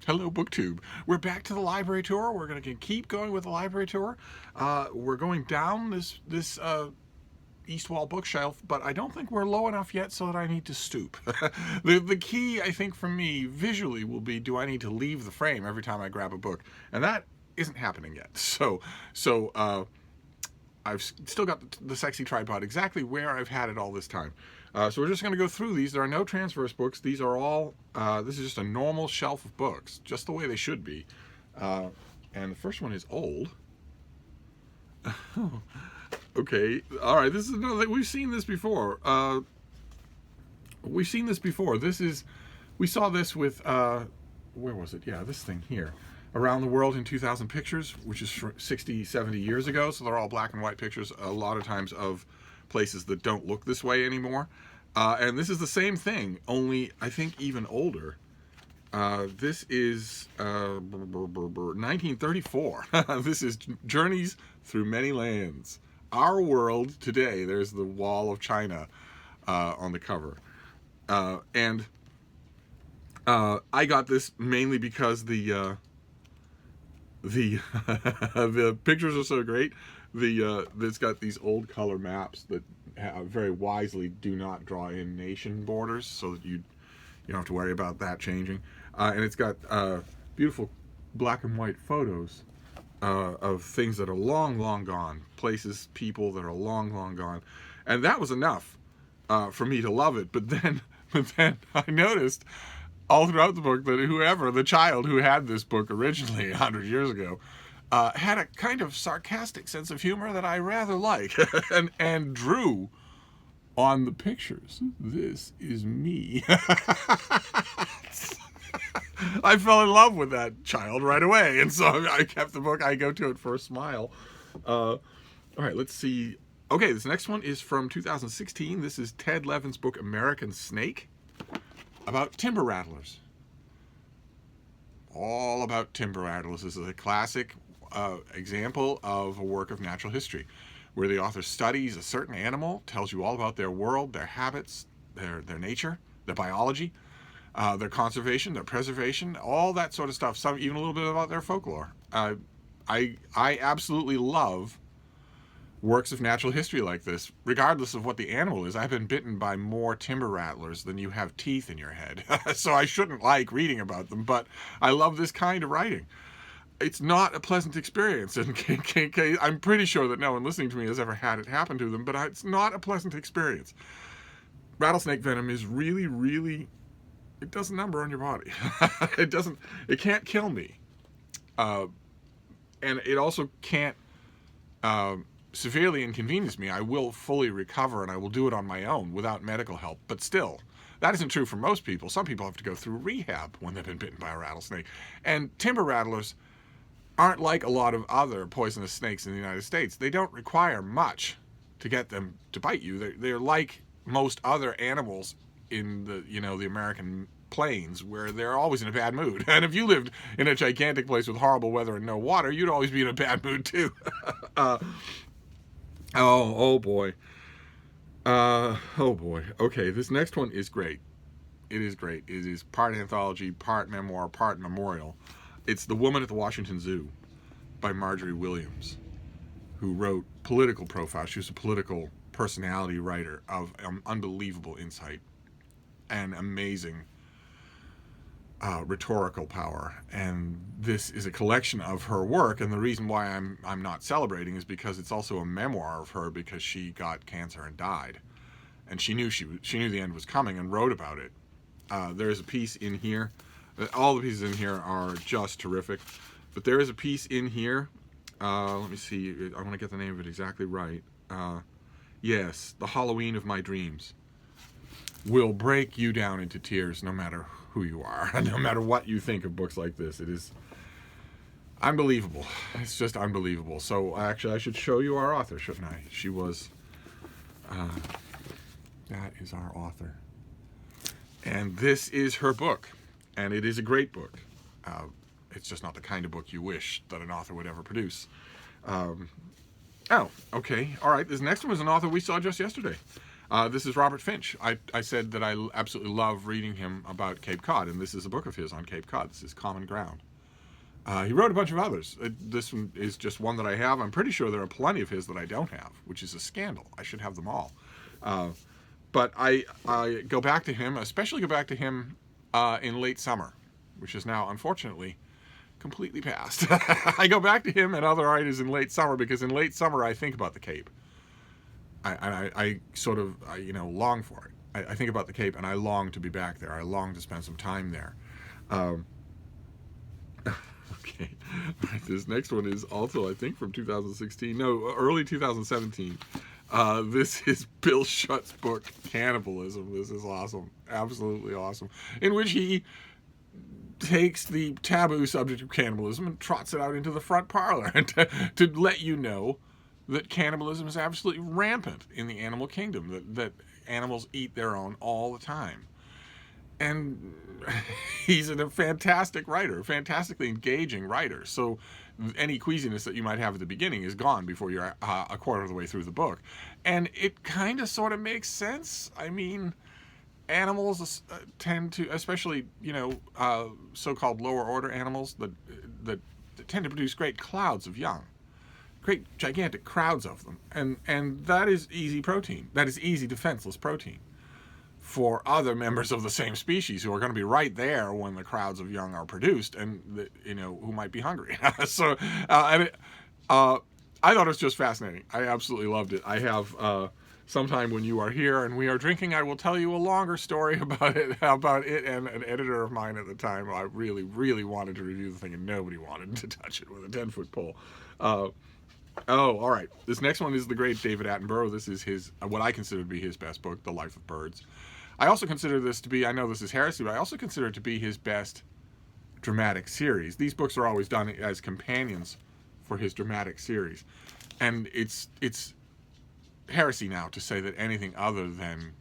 Hello, BookTube. We're back to the library tour. We're going to keep going with the library tour. We're going down this east wall bookshelf, but I don't think we're low enough yet so that I need to stoop. The key, I think, for me visually will be, do I need to leave the frame every time I grab a book? And that isn't happening yet. So I've still got the sexy tripod exactly where I've had it all this time. So we're just going to go through these. There are no transverse books. These are all, this is just a normal shelf of books, just the way they should be. And the first one is old. Okay, all right, this is another, we've seen this before. This is, we saw this with, where was it? Yeah, this thing here. Around the World in 2,000 Pictures, which is 60, 70 years ago. So they're all black and white pictures, a lot of times of places that don't look this way anymore. And this is the same thing, only I think even older. This is 1934. This is Journeys Through Many Lands. Our World Today. There's the Wall of China on the cover. And I got this mainly because the the pictures are so great. It's got these old color maps that very wisely do not draw in nation borders, so that you don't have to worry about that changing. And it's got beautiful black and white photos of things that are long, long gone, places, people that are long, long gone, and that was enough for me to love it. But then I noticed all throughout the book that the child who had this book originally 100 years ago, had a kind of sarcastic sense of humor that I rather like, and drew on the pictures. This is me. I fell in love with that child right away, and so I kept the book. I go to it for a smile. All right, let's see. Okay, this next one is from 2016. This is Ted Levin's book, American Snake, about timber rattlers. All about timber rattlers. This is a classic example of a work of natural history, where the author studies a certain animal, tells you all about their world, their habits, their nature, their biology, their conservation, their preservation, all that sort of stuff. Some even a little bit about their folklore. I absolutely love works of natural history like this, regardless of what the animal is. I've been bitten by more timber rattlers than you have teeth in your head, so I shouldn't like reading about them, but I love this kind of writing. It's not a pleasant experience, and I'm pretty sure that no one listening to me has ever had it happen to them, but it's not a pleasant experience. Rattlesnake venom is really, really, it does a number on your body. It can't kill me. And it also can't severely inconvenience me. I will fully recover, and I will do it on my own without medical help. But still, that isn't true for most people. Some people have to go through rehab when they've been bitten by a rattlesnake. And timber rattlers aren't like a lot of other poisonous snakes in the United States. They don't require much to get them to bite you. They're like most other animals in the American plains, where they're always in a bad mood. And if you lived in a gigantic place with horrible weather and no water, you'd always be in a bad mood too. Oh boy. Okay, this next one is great. It is great. It is part anthology, part memoir, part memorial. It's The Woman at the Washington Zoo by Marjorie Williams, who wrote political profiles. She was a political personality writer of unbelievable insight and amazing rhetorical power. And this is a collection of her work, and the reason why I'm not celebrating is because it's also a memoir of her, because she got cancer and died, and she knew the end was coming and wrote about it. There's a piece in here. All the pieces in here are just terrific, but there is a piece in here. Let me see. I want to get the name of it exactly right. Yes, The Halloween of My Dreams will break you down into tears, no matter who you are, no matter what you think of books like this. It is unbelievable. It's just unbelievable. So actually, I should show you our author, shouldn't I? She was. That is our author, and this is her book. And it is a great book. It's just not the kind of book you wish that an author would ever produce. Oh, okay. All right. This next one is an author we saw just yesterday. This is Robert Finch. I said that I absolutely love reading him about Cape Cod, and this is a book of his on Cape Cod. This is Common Ground. He wrote a bunch of others. This one is just one that I have. I'm pretty sure there are plenty of his that I don't have, which is a scandal. I should have them all. But I go back to him, especially go back to him in late summer, which is now, unfortunately, completely past. I go back to him and other writers in late summer because in late summer I think about the Cape. I sort of, long for it. I think about the Cape and I long to be back there. I long to spend some time there. Okay. This next one is also, I think, from 2016. No, early 2017. This is Bill Shutt's book, Cannibalism. This is awesome. Absolutely awesome. In which he takes the taboo subject of cannibalism and trots it out into the front parlor to let you know that cannibalism is absolutely rampant in the animal kingdom, that animals eat their own all the time. And he's a fantastic writer, fantastically engaging writer. So any queasiness that you might have at the beginning is gone before you're a quarter of the way through the book. And it kind of sort of makes sense. I mean, animals tend to, especially, so-called lower order animals that tend to produce great clouds of young. Great gigantic crowds of them. And that is easy protein. That is easy defenseless protein for other members of the same species who are going to be right there when the crowds of young are produced and, who might be hungry. So, I thought it was just fascinating. I absolutely loved it. I have, sometime when you are here and we are drinking, I will tell you a longer story about it and an editor of mine at the time. I really, really wanted to review the thing and nobody wanted to touch it with a 10-foot pole. All right. This next one is the great David Attenborough. This is his, what I consider to be his best book, The Life of Birds. I also consider this to be, I know this is heresy, but I also consider it to be his best dramatic series. These books are always done as companions for his dramatic series. And it's heresy now to say that anything other than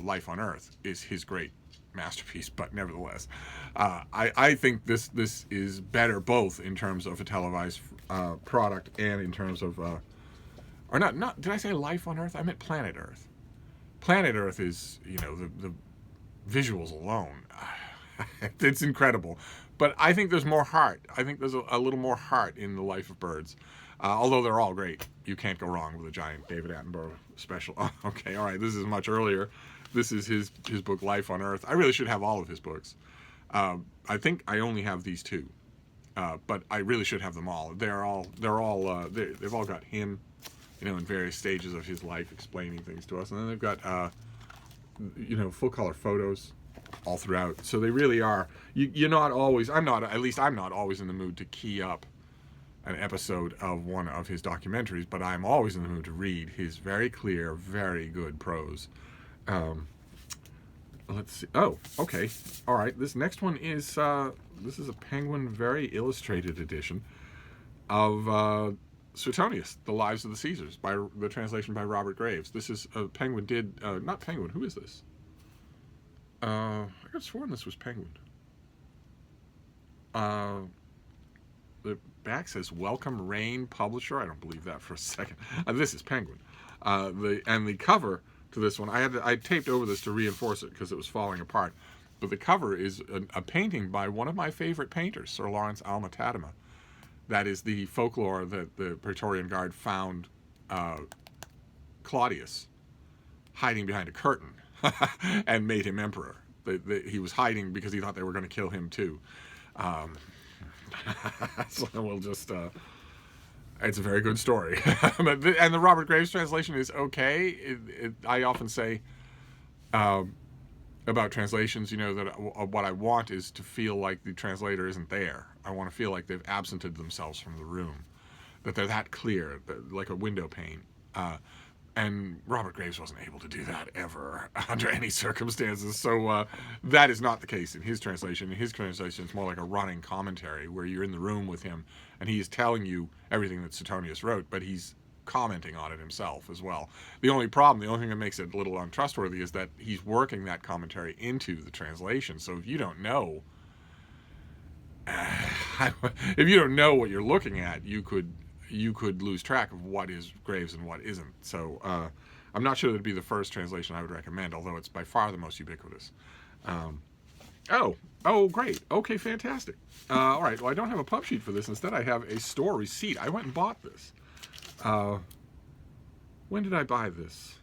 Life on Earth is his great masterpiece, but nevertheless, I think this is better both in terms of a televised product and in terms of, or not, did I say Life on Earth? I meant Planet Earth. Planet Earth is, the visuals alone, it's incredible. But I think there's more heart. I think there's a little more heart in The Life of Birds. Although they're all great. You can't go wrong with a giant David Attenborough special. Oh, okay, all right, this is much earlier. This is his book, Life on Earth. I really should have all of his books. I think I only have these two. But I really should have them all. They've all got him, in various stages of his life explaining things to us. And then they've got, full color photos all throughout. So they really are, you're not always, I'm not always in the mood to key up an episode of one of his documentaries, but I'm always in the mood to read his very clear, very good prose. Let's see. Oh, okay. All right. This next one is, this is a Penguin very illustrated edition of Suetonius, The Lives of the Caesars, by the translation by Robert Graves. This is, Penguin did, not Penguin, who is this? I could have sworn this was Penguin. The back says Welcome Rain Publisher. I don't believe that for a second. This is Penguin. The cover to this one, I taped over this to reinforce it because it was falling apart. But the cover is a painting by one of my favorite painters, Sir Lawrence Alma-Tadema. That is the folklore that the Praetorian Guard found Claudius hiding behind a curtain and made him emperor. He was hiding because he thought they were going to kill him too. So we'll just, it's a very good story. And the Robert Graves translation is okay. I often say about translations, that what I want is to feel like the translator isn't there. I want to feel like they've absented themselves from the room, that they're that clear, like a window pane. And Robert Graves wasn't able to do that ever under any circumstances. So that is not the case in his translation. In his translation, it's more like a running commentary where you're in the room with him and he is telling you everything that Suetonius wrote, but he's commenting on it himself as well. The only thing that makes it a little untrustworthy is that he's working that commentary into the translation. So if you don't know, what you're looking at, you could lose track of what is Graves and what isn't. So, all I'm not sure that it'd be the first translation I would recommend, although it's by far the most ubiquitous. Oh, great. Okay, fantastic. All right, well, I don't have a pub sheet for this. Instead, I have a store receipt. I went and bought this. When did I buy this?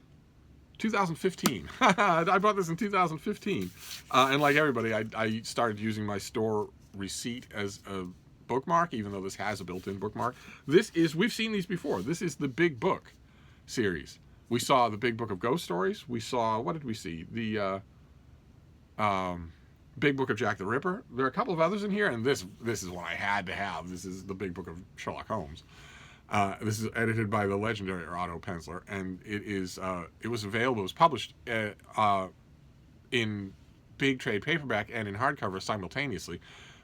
2015. I bought this in 2015. And like everybody, I started using my store receipt as a bookmark, even though this has a built-in bookmark. We've seen these before. This is the Big Book series. We saw the Big Book of Ghost Stories. We saw, what did we see? The Big Book of Jack the Ripper. There are a couple of others in here, and this is one I had to have. This is the Big Book of Sherlock Holmes. This is edited by the legendary Otto Penzler, and it was available. It was published in big trade paperback and in hardcover simultaneously.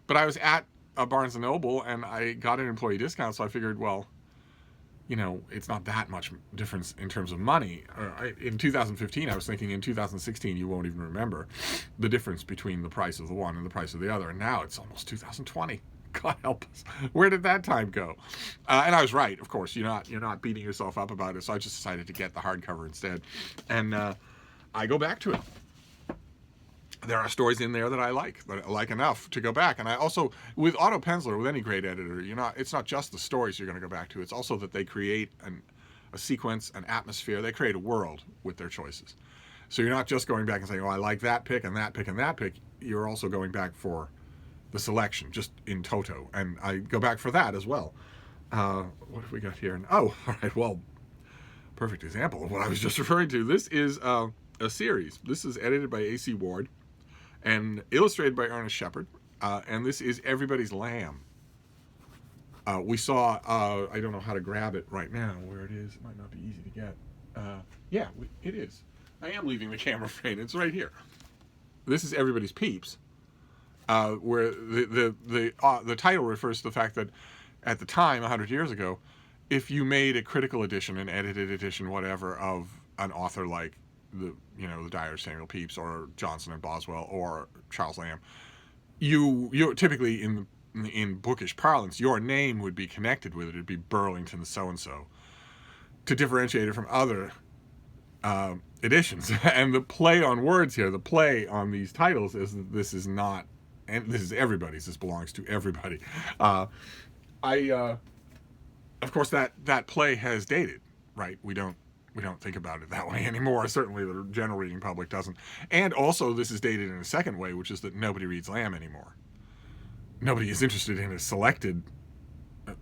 But I was at a Barnes & Noble, and I got an employee discount, so I figured, well, you know, it's not that much difference in terms of money. In 2015, I was thinking in 2016, you won't even remember the difference between the price of the one and the price of the other. And now it's almost 2020. God help us. Where did that time go? And I was right, of course. You're not beating yourself up about it. So I just decided to get the hardcover instead. And I go back to it. There are stories in there that I like enough to go back. And I also, with Otto Penzler, with any great editor, it's not just the stories you're going to go back to. It's also that they create a sequence, an atmosphere. They create a world with their choices. So you're not just going back and saying, oh, I like that pick and that pick and that pick. You're also going back for the selection, just in toto. And I go back for that as well. What have we got here? Oh, all right, well, perfect example of what I was just referring to. This is a series. This is edited by A.C. Ward and illustrated by Ernest Shepard. And this is Everybody's Lamb. We saw, I don't know how to grab it right now, where it is. It might not be easy to get. Yeah, it is. I am leaving the camera frame. It's right here. This is Everybody's Peeps. Where the title refers to the fact that at the time, 100 years ago, if you made a critical edition, an edited edition, whatever, of an author like the Diary of Samuel Pepys or Johnson and Boswell or Charles Lamb, you typically in bookish parlance, your name would be connected with it. It'd be Burlington so-and-so to differentiate it from other editions. And the play on words here, the play on these titles is that this is not, and this is everybody's. This belongs to everybody. Of course, that play has dated, right? We don't think about it that way anymore. Certainly, the general reading public doesn't. And also, this is dated in a second way, which is that nobody reads Lamb anymore. Nobody is interested in a selected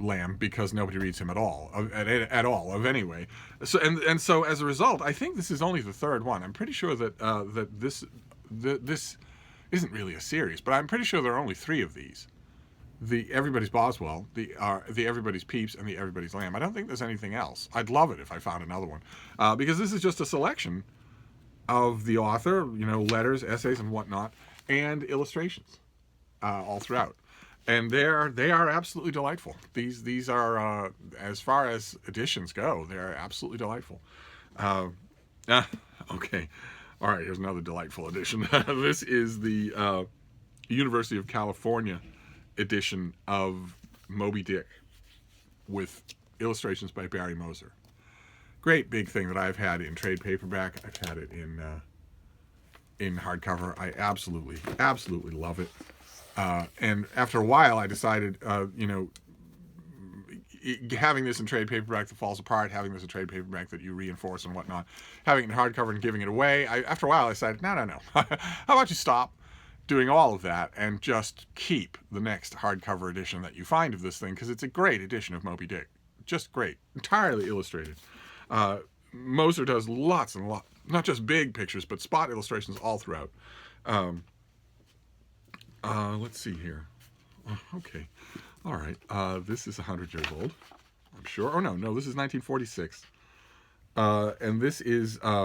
Lamb because nobody reads him at all, of any way. So and so as a result, I think this is only the third one. I'm pretty sure that this isn't really a series, but I'm pretty sure there are only 3 of these: the Everybody's Boswell, the Everybody's Peeps, and the Everybody's Lamb. I don't think there's anything else. I'd love it if I found another one, because this is just a selection of the author, letters, essays, and whatnot, and illustrations all throughout. And they are absolutely delightful. These are, as far as editions go, they're absolutely delightful. Okay. All right, here's another delightful edition. This is the University of California edition of Moby Dick with illustrations by Barry Moser. Great big thing that I've had in trade paperback. I've had it in hardcover. I absolutely love it. And after a while, I decided, having this in trade paperback that falls apart, having this in trade paperback that you reinforce and whatnot, having it in hardcover and giving it away, after a while I decided, no. How about you stop doing all of that and just keep the next hardcover edition that you find of this thing, because it's a great edition of Moby Dick. Just great. Entirely illustrated. Moser does lots and lots, not just big pictures, but spot illustrations all throughout. Let's see here. Okay. All right. This is 100 years old, I'm sure. Oh, no, this is 1946. And this is, wow.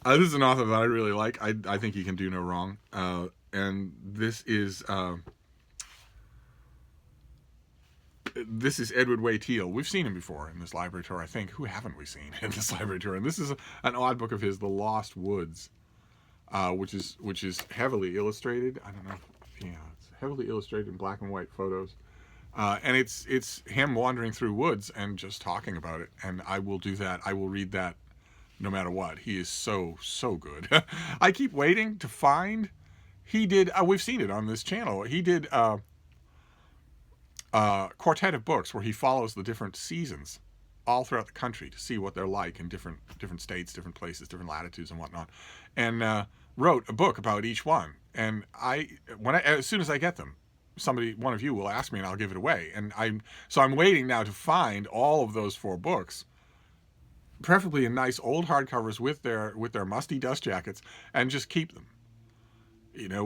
This is an author that I really like. I think he can do no wrong. And this is Edward Way Teale. We've seen him before in this library tour, I think. Who haven't we seen in this library tour? And this is an odd book of his, The Lost Woods, which is heavily illustrated. I don't know. Yeah, it's heavily illustrated in black and white photos. And it's him wandering through woods and just talking about it. And I will do that. I will read that no matter what. He is so good. I keep waiting to find. He did. We've seen it on this channel. He did quartet of books where he follows the different seasons all throughout the country to see what they're like in different states, different places, different latitudes, and whatnot, and wrote a book about each one. And as soon as I get them, one of you will ask me, and I'll give it away. And I'm waiting now to find all of those 4 books, preferably in nice old hardcovers with their musty dust jackets, and just keep them,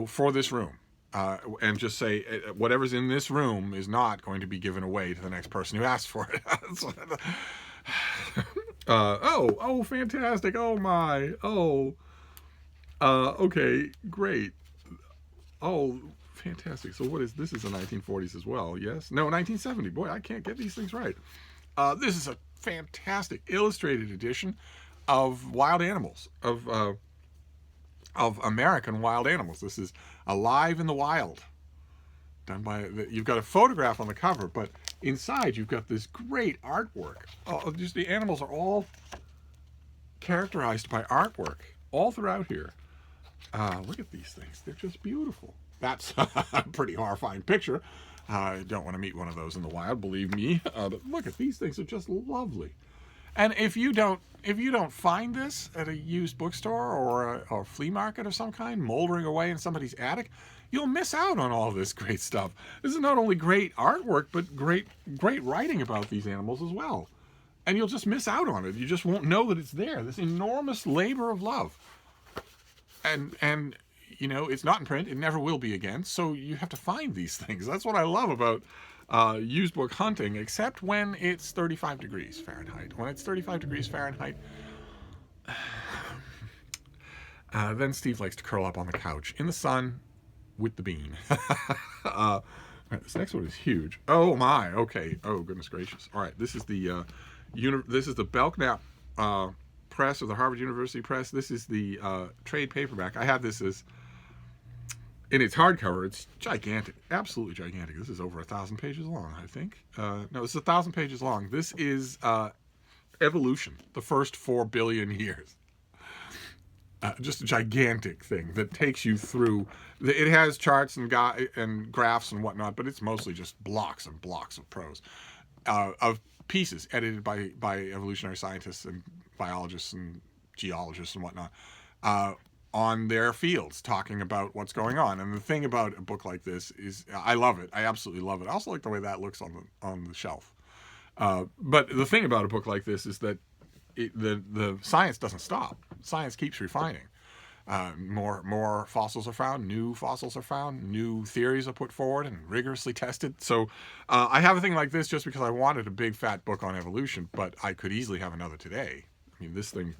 for this room. And just say whatever's in this room is not going to be given away to the next person who asks for it. Oh, fantastic! Oh my! Oh, okay, great. Oh, fantastic! So what is this? Is the 1940s as well? Yes? No, 1970. Boy, I can't get these things right. This is a fantastic illustrated edition of wild animals of American wild animals. This is Alive in the Wild, done by. You've got a photograph on the cover, but inside you've got this great artwork. Just the animals are all characterized by artwork all throughout here. Look at these things; they're just beautiful. That's a pretty horrifying picture. I don't want to meet one of those in the wild, believe me. But look at these things; they're just lovely. And if you don't find this at a used bookstore or a flea market of some kind, moldering away in somebody's attic, you'll miss out on all this great stuff. This is not only great artwork, but great writing about these animals as well. And you'll just miss out on it. You just won't know that it's there. This enormous labor of love. And it's not in print. It never will be again. So you have to find these things. That's what I love about used book hunting, except when it's 35 degrees Fahrenheit. When it's 35 degrees Fahrenheit, then Steve likes to curl up on the couch in the sun with the bean. All right, this next one is huge. Oh my, okay. Oh goodness gracious. All right, this is the Belknap press, or the Harvard University Press. This is the trade paperback. I have this as in its hardcover. It's gigantic, absolutely gigantic. This is over 1,000 pages long, I think. No, this is 1,000 pages long. This is Evolution, the first 4 billion years. Just a gigantic thing that takes you through. It has charts and graphs and whatnot, but it's mostly just blocks and blocks of prose, of pieces edited by evolutionary scientists and biologists and geologists and whatnot, on their fields, talking about what's going on. And the thing about a book like this is, I love it. I absolutely love it. I also like the way that looks on the shelf. But the thing about a book like this is that the science doesn't stop. Science keeps refining. More fossils are found, new fossils are found, new theories are put forward and rigorously tested. So I have a thing like this just because I wanted a big fat book on evolution, but I could easily have another today. I mean, this thing,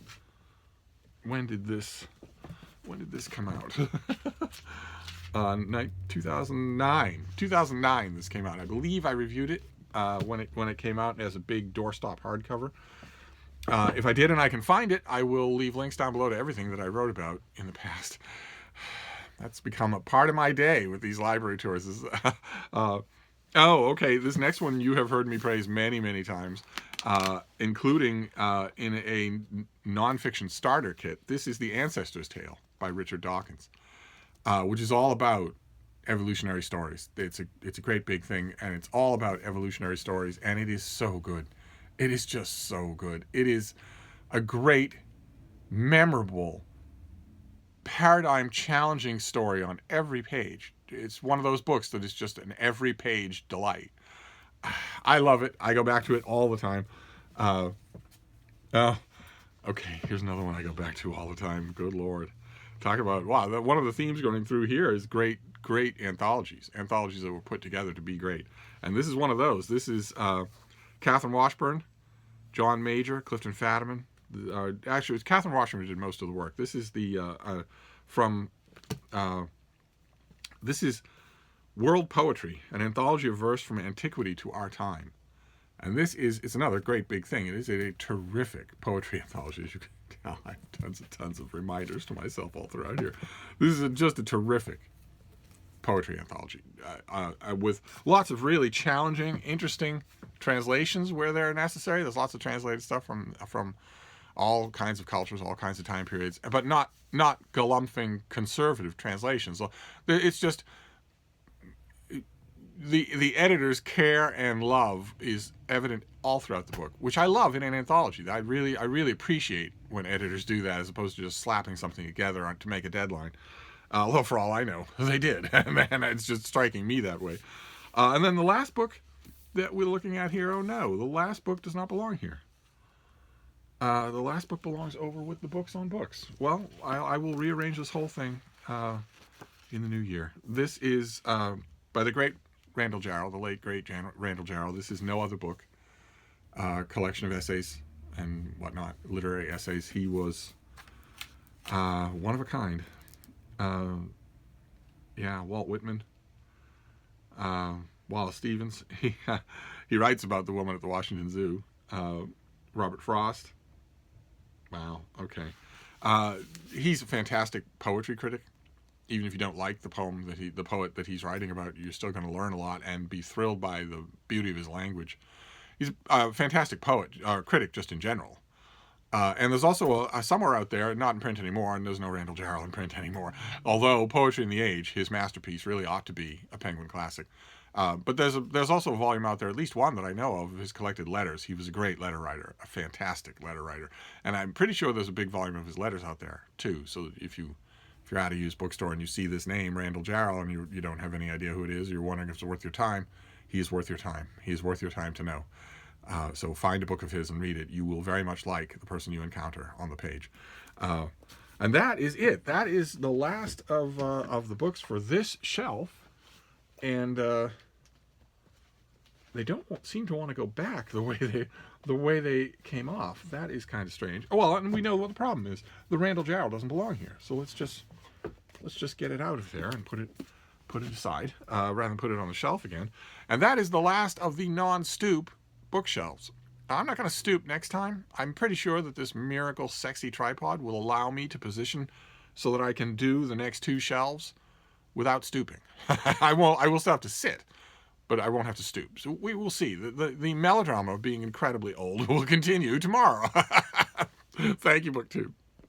when did this come out? 2009. 2009 this came out. I believe I reviewed it when it came out as a big doorstop hardcover. If I did and I can find it, I will leave links down below to everything that I wrote about in the past. That's become a part of my day with these library tours. Okay. This next one you have heard me praise many, many times, including in a nonfiction starter kit. This is The Ancestor's Tale by Richard Dawkins, which is all about evolutionary stories. It's a great big thing, and it's all about evolutionary stories, and it is so good. It is just so good. It is a great, memorable, paradigm-challenging story on every page. It's one of those books that is just an every-page delight. I love it. I go back to it all the time. Okay, here's another one I go back to all the time. Good Lord. Talk about, wow, one of the themes going through here is great anthologies that were put together to be great. And this is one of those. This is Catherine Washburn, John Major, Clifton Fadiman. Actually, it's Catherine Washburn who did most of the work. This is this is World Poetry, an anthology of verse from antiquity to our time. And it's another great big thing. It is a terrific poetry anthology, as you can tell. I have tons of reminders to myself all throughout here. This is just a terrific poetry anthology with lots of really challenging, interesting translations where they're necessary. There's lots of translated stuff from all kinds of cultures, all kinds of time periods, but not galumphing conservative translations. So it's just the editor's care and love is evident all throughout the book, which I love in an anthology. I really appreciate when editors do that, as opposed to just slapping something together to make a deadline. Although for all I know, they did. Man, it's just striking me that way. And then the last book that we're looking at here, oh no, the last book does not belong here. The last book belongs over with the books on books. Well, I will rearrange this whole thing in the new year. This is by the great Randall Jarrell, the late great Randall Jarrell. This is No Other Book, collection of essays and whatnot, literary essays. He was one of a kind. Walt Whitman, Wallace Stevens. He writes about the woman at the Washington Zoo. Robert Frost. Wow. Okay. He's a fantastic poetry critic. Even if you don't like the poet that he's writing about, you're still going to learn a lot and be thrilled by the beauty of his language. He's a fantastic poet, critic just in general. And there's also somewhere out there, not in print anymore, and there's no Randall Jarrell in print anymore, although Poetry in the Age, his masterpiece, really ought to be a Penguin classic. But there's also a volume out there, at least one that I know of his collected letters. He was a great letter writer, a fantastic letter writer. And I'm pretty sure there's a big volume of his letters out there, too. So if you're at a used bookstore and you see this name, Randall Jarrell, and you don't have any idea who it is, you're wondering if it's worth your time, he is worth your time. He is worth your time to know. So find a book of his and read it. You will very much like the person you encounter on the page. And that is it. That is the last of the books for this shelf. And they don't seem to want to go back the way they came off. That is kind of strange. Well, and we know what the problem is. The Randall Jarrell doesn't belong here. So let's just get it out of there and put it aside rather than put it on the shelf again. And that is the last of the non-stoop bookshelves. Now, I'm not going to stoop next time. I'm pretty sure that this miracle sexy tripod will allow me to position so that I can do the next two shelves without stooping. I will still have to sit, but I won't have to stoop. So we will see. The melodrama of being incredibly old will continue tomorrow. Thank you, BookTube.